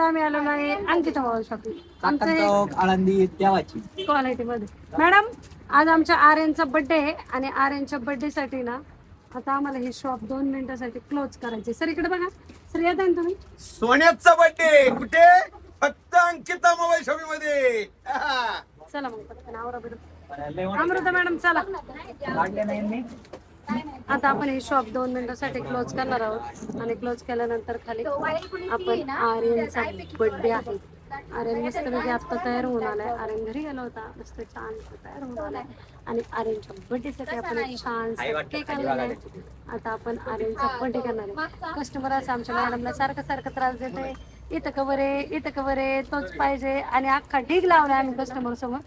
आता आम्ही आलो नाही अंकिता मोबाईल शॉपिंग आळंदी देवाची क्वालिटी मध्ये. मॅडम आज आमच्या आर्यनचा बर्थडे आहे आणि आर्यनच्या बर्थडे साठी ना आता आम्हाला हे शॉप 2 मिनिटासाठी क्लोज करायचे. सर इकडे बघा. सर येत आहे तुम्ही. सोन्याचा बर्थडे कुठे? फक्त अंकिता मोबाईल शॉपिंग मध्ये. चला मग पटकन आवरा बरं. अमृता मॅडम चला. आता आपण हे शॉप 2 मिनिटासाठी क्लोज करणार आहोत आणि क्लोज केल्यानंतर खाली आपण आर्यनचा बर्थडे आहे. आर्यन मस्त म्हणजे आता तयार होऊन आलाय. आर्यन घरी गेला होता मस्त छान तयार होऊन आलाय आणि आर्यनच्या बर्थडे साठी आपण एक छान केक आणलेला आहे. आता आपण आर्यनचा बर्थडे करणार आहे. कस्टमर असं आमच्या मॅडमला सारखं सारखं त्रास देते. इथं कवर आहे इथं कवर आहे तोच पाहिजे आणि अख्खा ढीग लावलाय आम्ही कस्टमर समोर.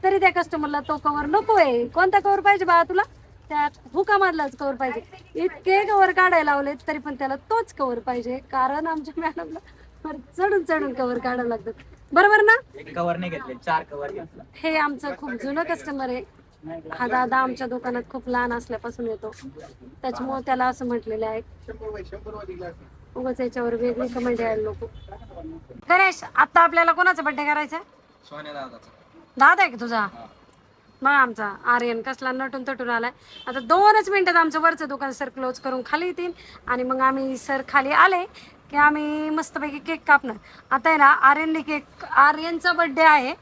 तरी त्या कस्टमरला तो कवर नकोय. कोणता कवर पाहिजे बा तुला? त्या हुकामधलाच कवर पाहिजे. इतके कवर काढायला लावले तरी पण त्याला तोच कवर पाहिजे. कारण आमच्या मॅडमला चढून चढून कवर काढायला लागतात. बरोबर ना? कवर नाही घेतले 4 कवर घेतला. हे आमचं खूप जुनं कस्टमर आहे. हा दादा आमच्या दुकानात खूप लहान असल्यापासून येतो. त्याच्यामुळे त्याला असं म्हटलेलं आहे उगाच याच्यावर वेगळी कमेंट यायला लोक. गणेश आता आपल्याला कोणाचा बर्थडे करायचा? सोन्या दादाचा. दादा आहे का तुझा? मग आमचा आर्यन कसला नटून तटून आलाय. आता 2च मिनिटात आमचं वरचं दुकान सर क्लोज करून खाली येतील आणि मग आम्ही सर खाली आले की आम्ही मस्तपैकी केक कापणार. आता आहे ना आर्यनने केक आर्यनचा बर्थडे आहे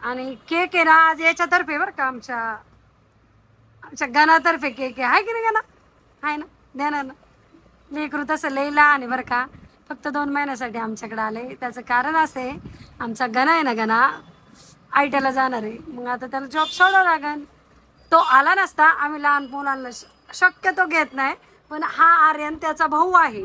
आणि केक आहे ना आज याच्यातर्फे बरं का आमच्या गणातर्फे केक आहे की नाही गणा? आहे ना? देणार ना. लेकरू तसं लई लहान आहे बरं का. फक्त 2 महिन्यासाठी आमच्याकडे आले. त्याचं कारण असं आहे आमचा गणा आहे ना गणा आयटीला जाणार आहे. मग आता त्याला जॉब सोडावं लागेल. तो आला नसता आम्ही लहान मुलांना शक्यतो घेत नाही पण हा आर्यन त्याचा भाऊ आहे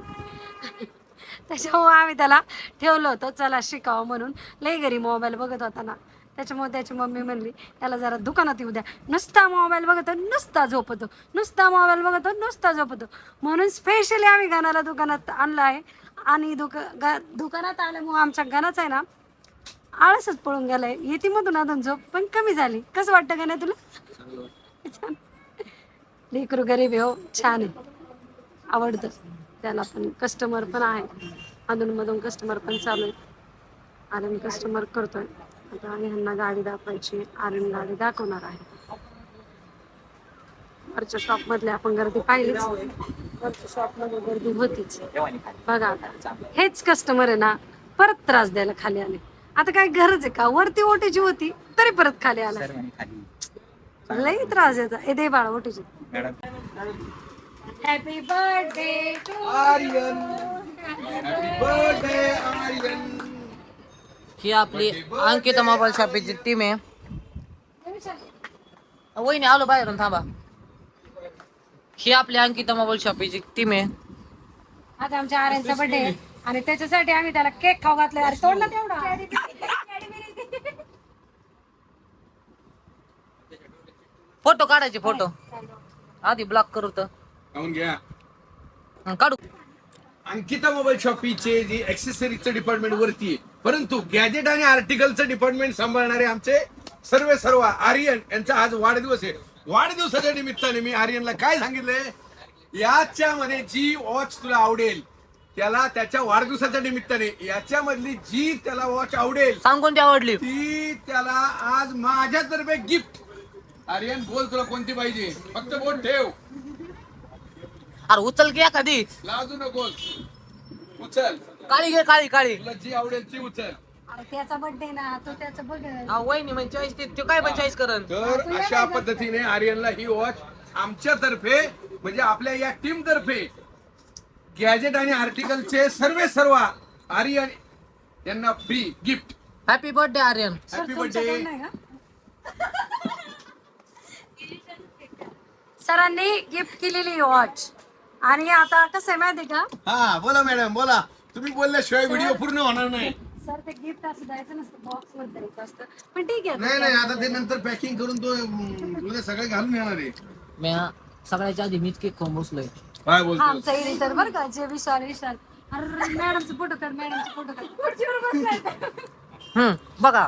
त्याच्यामुळे आम्ही त्याला ठेवलं होतं चला शिकावं म्हणून. लई घरी मोबाईल बघत होता ना त्याच्यामुळे त्याची मम्मी म्हणली त्याला जरा दुकानात येऊ द्या. नुसता मोबाईल बघतो नुसता झोपतो नुसता मोबाईल बघतो नुसता झोपतो म्हणून स्पेशली आम्ही गणाला दुकानात आणलं आहे. आणि दुकानात आल्यामुळे आमच्या गणाचं आहे ना आळसच पळून गेलाय. येते मधून अजून झोप पण कमी झाली. कसं वाटतं का नाही तुला? छान लेकरू गरीब आहे हो. छान आहे आवडतं त्याला पण. कस्टमर पण आहे अधूनमधून कस्टमर पण चालू आहे. आर्यन कस्टमर करतोय. आता ह्यांना गाडी दाखवायची. आर्यन गाडी दाखवणार आहे. वरच्या शॉप मधले आपण गर्दी पाहिलीच. वरच्या शॉप मध्ये गर्दी होतीच बघा. आता हेच कस्टमर आहे ना परत त्रास द्यायला खाली आले. आता काय गरज आहे का? वरती ओटीची होती तरी परत खाली आला. लई त्रास द्यायचा. ए दे बाळा ओटीची. Happy birthday to Aryan. Happy birthday Aryan. ही आपली अंकिता मोबाईल शॉपीची टीम आहे. वहिनी आलो बाहेरून थांबा. ही आपली अंकिता मोबाईल शॉपीची टीम आहे. आज आमच्या आर्यनचा बर्थडे आणि त्याच्यासाठी आम्ही त्याला केक खाऊ घातला. अरे तोडला तेवढा. फोटो काढायचे. फोटो आधी ब्लॉक करू तर घ्या. काढू. अंकिता मोबाईल शॉपीचे जी ऍक्सेसरीजचं डिपार्टमेंट वरती आहे परंतु गॅजेट आणि आर्टिकलचं डिपार्टमेंट सांभाळणारे आमचे सर्व आर्यन यांचा आज वाढदिवस आहे. वाढदिवसाच्या निमित्ताने मी आर्यनला काय सांगितलंय याच्यामध्ये जी वॉच तुला आवडेल त्याला त्याच्या वाढदिवसाच्या निमित्ताने याच्यामधली जी त्याला वॉच आवडेल सांगून ती आवडली ती त्याला आज माझ्यातर्फे गिफ्ट. आर्यन बोल तुला कोणती पाहिजे? फक्त बोल ठेव. अरे उचल की एखादी. लाजू नकोस. उचल. काळी घे काळी काळी. तुला जी आवडेल ती उचल. अरे त्याचा बर्थडे ना तो त्याचं बघेल. वहिनी म्हणजे चॉईस ते काय पण चॉईस करन. तर अशा पद्धतीने आर्यनला ही वॉच आमच्यातर्फे म्हणजे आपल्या या टीम तर्फे गॅजेट आणि आर्टिकलचे सर्व आर्यन यांना free gift. Happy birthday Aryan. Happy birthday. सरांनी गिफ्ट केलेली वॉच आणि आता कसं आहे माहिती का? हा बोला मॅडम बोला. तुम्ही बोलल्याशिवाय व्हिडिओ पूर्ण होणार नाही. सर ते गिफ्ट असं द्यायचं नसतं बॉक्स मध्ये द्यायचं असतं पण ठीक आहे. नाही आता ते नंतर पॅकिंग करून तो उद्या सगळे घालून येणार आहे. मी सगळ्याच्या आधी मीच केक खाऊन बसलोय. काय हा बोलतो? आमचा एडिटर बरं का जे विशाल अरे मॅडमचा फोटो काढ. मॅडमचा फोटो काढ. खुर्चीवर बसलाय. बघा